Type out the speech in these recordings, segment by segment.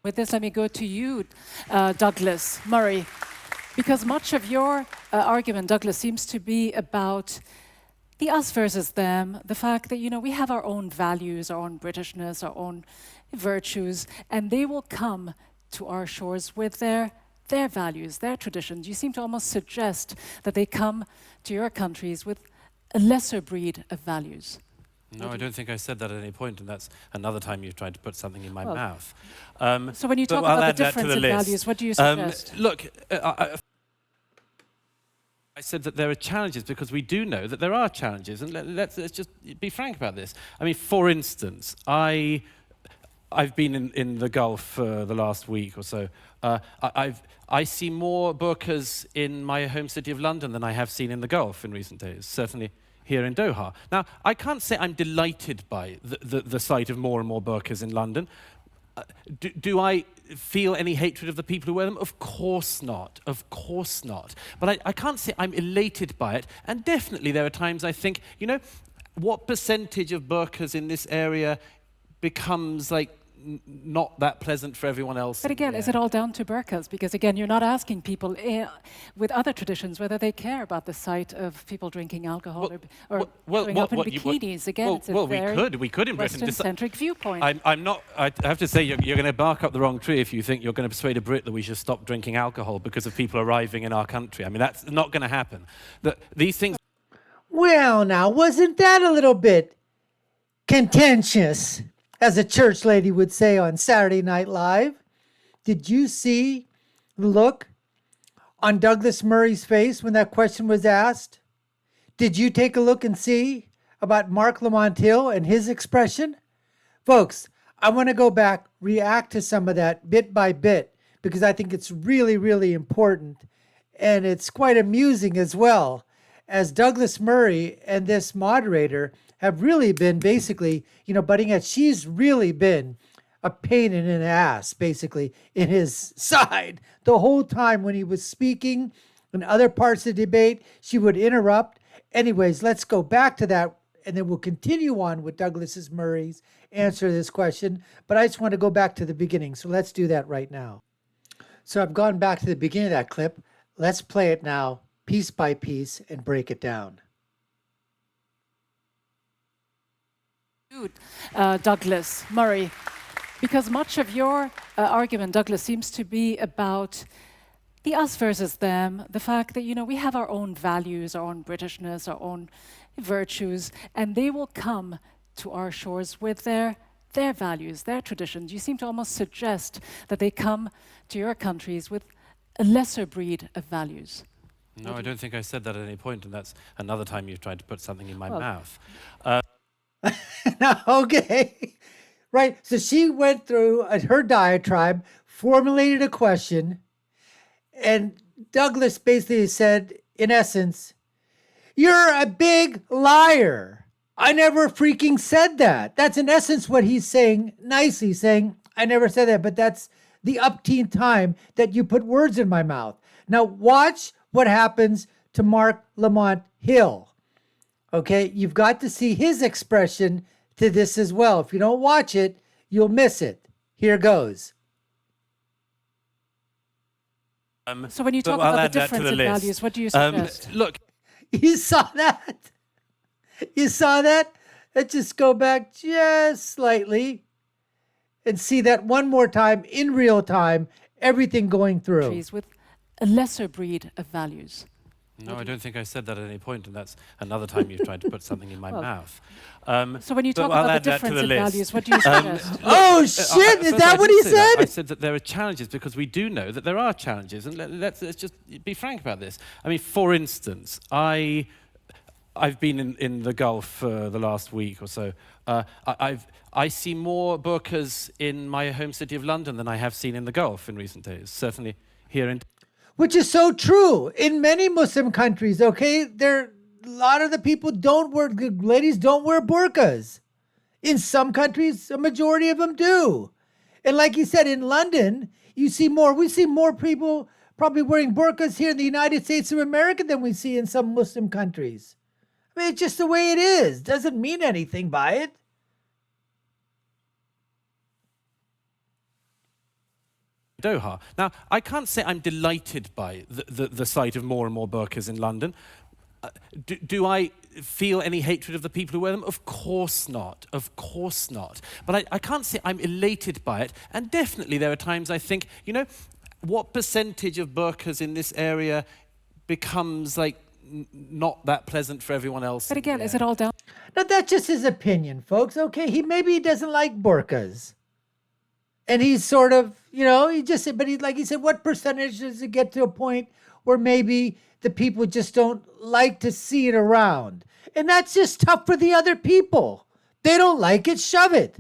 With this, let me go to you, Douglas Murray, because much of your argument, Douglas, seems to be about the us versus them, the fact that, we have our own values, our own Britishness, our own virtues, and they will come to our shores with their values, their traditions. You seem to almost suggest that they come to your countries with a lesser breed of values. No, I don't think I said that at any point, and that's another time you've tried to put something in my mouth. So when you talk about the difference in values, what do you suggest? Look, I said that there are challenges because we do know that there are challenges, and let's just be frank about this. I mean, for instance, I've been in the Gulf for the last week or so. I see more burqas in my home city of London than I have seen in the Gulf in recent days, certainly here in Doha. Now, I can't say I'm delighted by the sight of more and more burqas in London. Do I feel any hatred of the people who wear them? Of course not. Of course not. But I can't say I'm elated by it. And definitely there are times I think, what percentage of burqas in this area becomes like not that pleasant for everyone else? But again, is it all down to burqas? Because again, you're not asking people with other traditions whether they care about the sight of people drinking alcohol or showing up in bikinis. Again, it's a very we could in Britain Western-centric viewpoint. I'm not. I have to say, you're going to bark up the wrong tree if you think you're going to persuade a Brit that we should stop drinking alcohol because of people arriving in our country. I mean, that's not going to happen. These things. Well, now, wasn't that a little bit contentious, as a church lady would say on Saturday Night Live? Did you see the look on Douglas Murray's face when that question was asked? Did you take a look and see about Mark Lamont Hill and his expression? Folks, I want to go back, react to some of that bit by bit, because I think it's really, really important. And it's quite amusing as well, as Douglas Murray and this moderator have really been basically, butting heads. She's really been a pain in an ass, basically, in his side. The whole time when he was speaking in other parts of the debate, she would interrupt. Anyways, let's go back to that, and then we'll continue on with Douglas Murray's answer to this question. But I just want to go back to the beginning, so let's do that right now. So I've gone back to the beginning of that clip. Let's play it now, piece by piece, and break it down. Douglas Murray, because much of your argument, Douglas, seems to be about the us versus them, the fact that, we have our own values, our own Britishness, our own virtues, and they will come to our shores with their values, their traditions. You seem to almost suggest that they come to your countries with a lesser breed of values. No, I don't think I said that at any point, and that's another time you've tried to put something in my mouth. Okay. Right. So she went through her diatribe, formulated a question, and Douglas basically said, in essence, "You're a big liar. I never freaking said that." That's in essence what he's saying, nicely saying, "I never said that," but that's the upteenth time that you put words in my mouth. Now watch what happens to Mark Lamont Hill. Okay, you've got to see his expression to this as well. If you don't watch it, you'll miss it. Here goes. So when you talk about the difference in values, what do you suggest? Look, You saw that? You saw that? Let's just go back just slightly and see that one more time in real time, everything going through. With a lesser breed of values. No, I don't think I said that at any point, and that's another time you've tried to put something in my mouth. So when you talk about the difference in values, what do you suggest? Oh, shit! Is that what he said? I said that there are challenges because we do know that there are challenges, and let's just be frank about this. I mean, for instance, I've been in the Gulf for the last week or so. I see more burqas in my home city of London than I have seen in the Gulf in recent days, certainly here in... Which is so true in many Muslim countries, okay? A lot of the people ladies don't wear burqas. In some countries, a majority of them do. And like you said, in London, we see more people probably wearing burqas here in the United States of America than we see in some Muslim countries. I mean, it's just the way it is. Doesn't mean anything by it. DOHA. Now, I can't say I'm delighted by the sight of more and more burqas in London. Do I feel any hatred of the people who wear them? Of course not. Of course not. But I can't say I'm elated by it. And definitely there are times I think, you know, what percentage of burqas in this area becomes like not that pleasant for everyone else? But again, is it all down? Now, that's just his opinion, folks. Okay, maybe he doesn't like burqas. And he's sort of, you know, but like he said, what percentage does it get to a point where maybe the people just don't like to see it around? And that's just tough for the other people. They don't like it, shove it.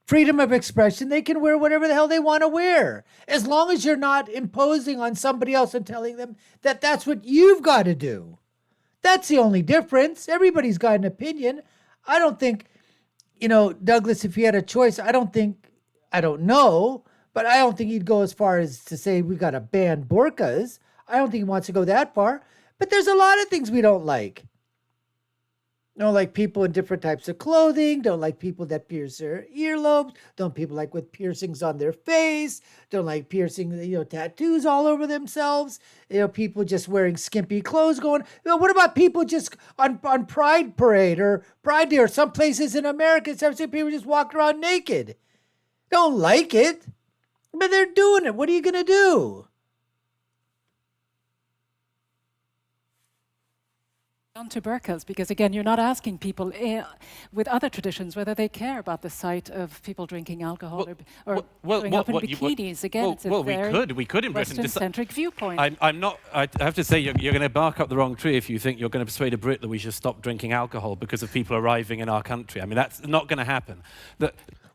Freedom of expression, they can wear whatever the hell they want to wear. As long as you're not imposing on somebody else and telling them that that's what you've got to do. That's the only difference. Everybody's got an opinion. I don't think, you know, Douglas, if he had a choice, I don't know, but I don't think he'd go as far as to say we got to ban burqas. I don't think he wants to go that far. But there's a lot of things we don't like. Don't like people in different types of clothing. Don't like people that pierce their earlobes. Don't people like with piercings on their face. Don't like piercing, you know, tattoos all over themselves. You know, people just wearing skimpy clothes going. You know, what about people just on Pride Parade or Pride Day or some places in America? I've seen people just walk around naked. Don't like it, but they're doing it. What are you going to do? Down to burqas, because again, you're not asking people with other traditions whether they care about the sight of people drinking alcohol or showing up in bikinis. Again, it's a very we could in Britain Western-centric viewpoint. I'm not. I have to say, you're going to bark up the wrong tree if you think you're going to persuade a Brit that we should stop drinking alcohol because of people arriving in our country. I mean, that's not going to happen.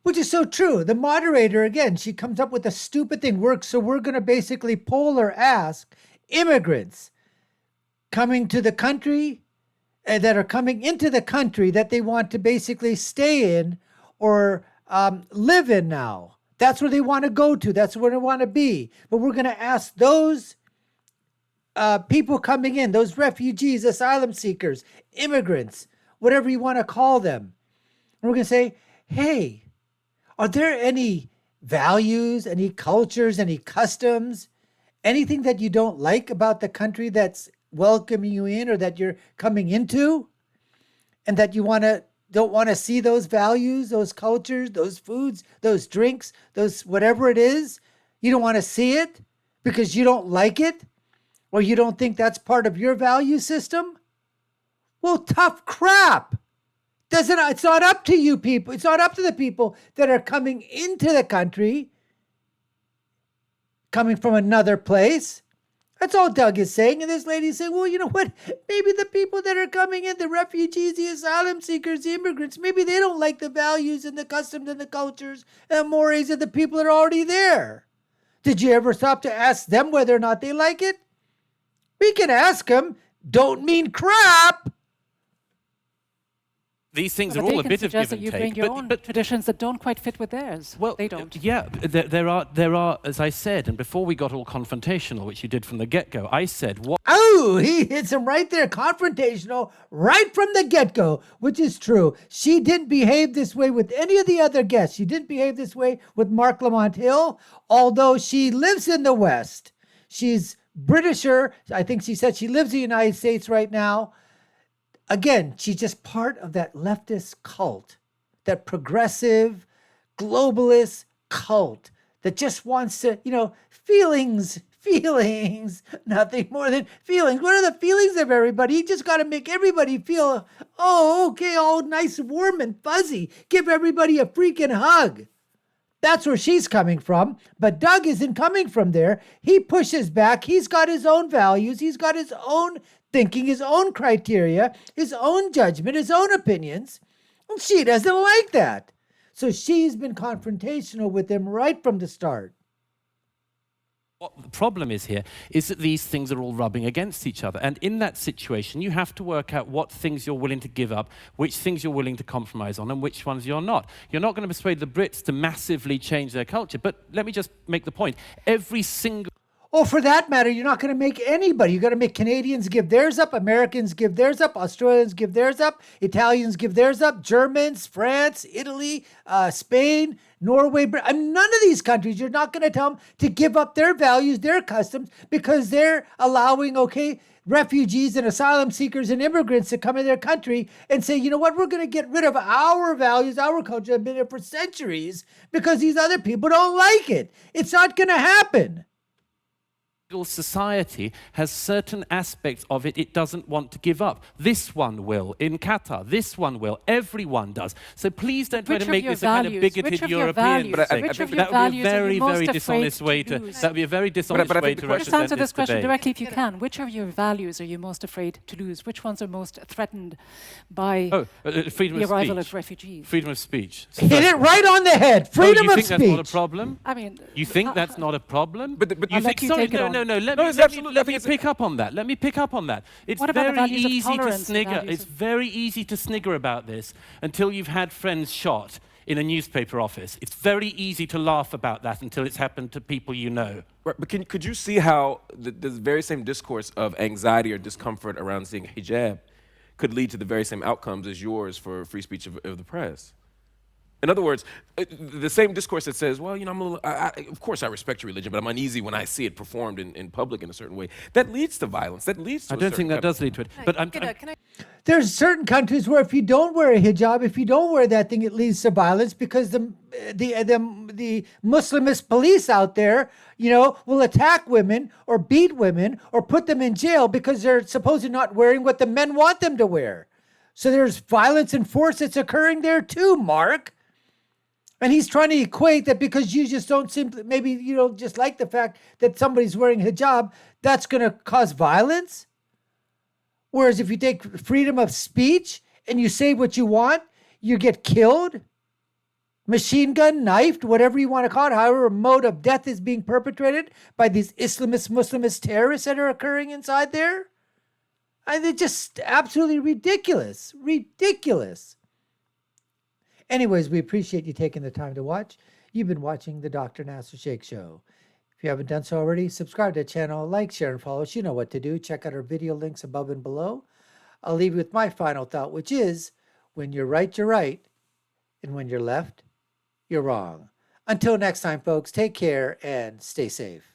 Which is so true. The moderator, again, she comes up with a stupid thing. So we're going to basically poll or ask immigrants coming to the country, that are coming into the country that they want to basically stay in or live in now. That's where they want to go to. That's where they want to be. But we're going to ask those people coming in, those refugees, asylum seekers, immigrants, whatever you want to call them. And we're going to say, hey, are there any values, any cultures, any customs, anything that you don't like about the country that's welcoming you in or that you're coming into, and that you don't want to see those values, those cultures, those foods, those drinks, those whatever it is, you don't want to see it because you don't like it or you don't think that's part of your value system? Well, tough crap. It's not up to you people. It's not up to the people that are coming into the country, coming from another place. That's all Doug is saying. And this lady's saying, well, you know what? Maybe the people that are coming in, the refugees, the asylum seekers, the immigrants, maybe they don't like the values and the customs and the cultures and the mores of the people that are already there. Did you ever stop to ask them whether or not they like it? We can ask them. Don't mean crap. These things are all a bit of give and take. That you bring your own traditions that don't quite fit with theirs. Well, they don't. Yeah, there are, as I said, and before we got all confrontational, which you did from the get-go, I said, what? Oh, he hits him right there, confrontational, right from the get-go, which is true. She didn't behave this way with any of the other guests. She didn't behave this way with Mark Lamont Hill, although she lives in the West. She's Britisher. I think she said she lives in the United States right now. Again, she's just part of that leftist cult, that progressive, globalist cult that just wants to, you know, feelings, nothing more than feelings. What are the feelings of everybody? You just got to make everybody feel, oh, okay, all nice, warm, and fuzzy. Give everybody a freaking hug. That's where she's coming from. But Doug isn't coming from there. He pushes back. He's got his own values. He's got his own thinking, his own criteria, his own judgment, his own opinions. And she doesn't like that. So she's been confrontational with him right from the start. What the problem is here is that these things are all rubbing against each other. And in that situation, you have to work out what things you're willing to give up, which things you're willing to compromise on, and which ones you're not. You're not going to persuade the Brits to massively change their culture. But let me just make the point. Every single... Oh, for that matter, you're not going to make anybody. You're going to make Canadians give theirs up, Americans give theirs up, Australians give theirs up, Italians give theirs up, Germans, France, Italy, Spain, Norway. None of these countries, you're not going to tell them to give up their values, their customs, because they're allowing, refugees and asylum seekers and immigrants to come in their country and say, you know what, we're going to get rid of our values, our culture have been here for centuries because these other people don't like it. It's not going to happen. Society has certain aspects of it doesn't want to give up. This one will. In Qatar, this one will. Everyone does. So please don't try to make this a kind of bigoted European thing. That would be a very, very dishonest way to... That would be a very dishonest way to represent Just answer this question debate. directly if you can. Which of your values are you most afraid to lose? Which ones are most threatened by freedom the of arrival speech. of refugees? Freedom of speech. Hit it right on the head. Freedom of speech. You think that's not a problem? I mean... You think that's not a problem? But you think... Sorry, no. Let me pick up on that. It's very easy to snigger. It's very easy to snigger about this until you've had friends shot in a newspaper office. It's very easy to laugh about that until it's happened to people you know. Right, but could you see how the very same discourse of anxiety or discomfort around seeing hijab could lead to the very same outcomes as yours for free speech of the press? In other words, the same discourse that says, well, I'm a little, of course I respect your religion, but I'm uneasy when I see it performed in public in a certain way. That leads to violence. That leads to I don't think that does lead to it. But There's certain countries where if you don't wear a hijab, if you don't wear that thing, it leads to violence because the Muslimist police out there, will attack women or beat women or put them in jail because they're supposed to not wearing what the men want them to wear. So there's violence and force that's occurring there too, Mark. And he's trying to equate that because you just don't maybe you don't just like the fact that somebody's wearing hijab, that's going to cause violence. Whereas if you take freedom of speech and you say what you want, you get killed, machine gun, knifed, whatever you want to call it, however mode of death is being perpetrated by these Muslimist terrorists that are occurring inside there. And they're just absolutely ridiculous. Anyways, we appreciate you taking the time to watch. You've been watching the Dr. Nasir Shaikh Show. If you haven't done so already, subscribe to the channel, like, share, and follow us. You know what to do. Check out our video links above and below. I'll leave you with my final thought, which is, when you're right, you're right. And when you're left, you're wrong. Until next time, folks, take care and stay safe.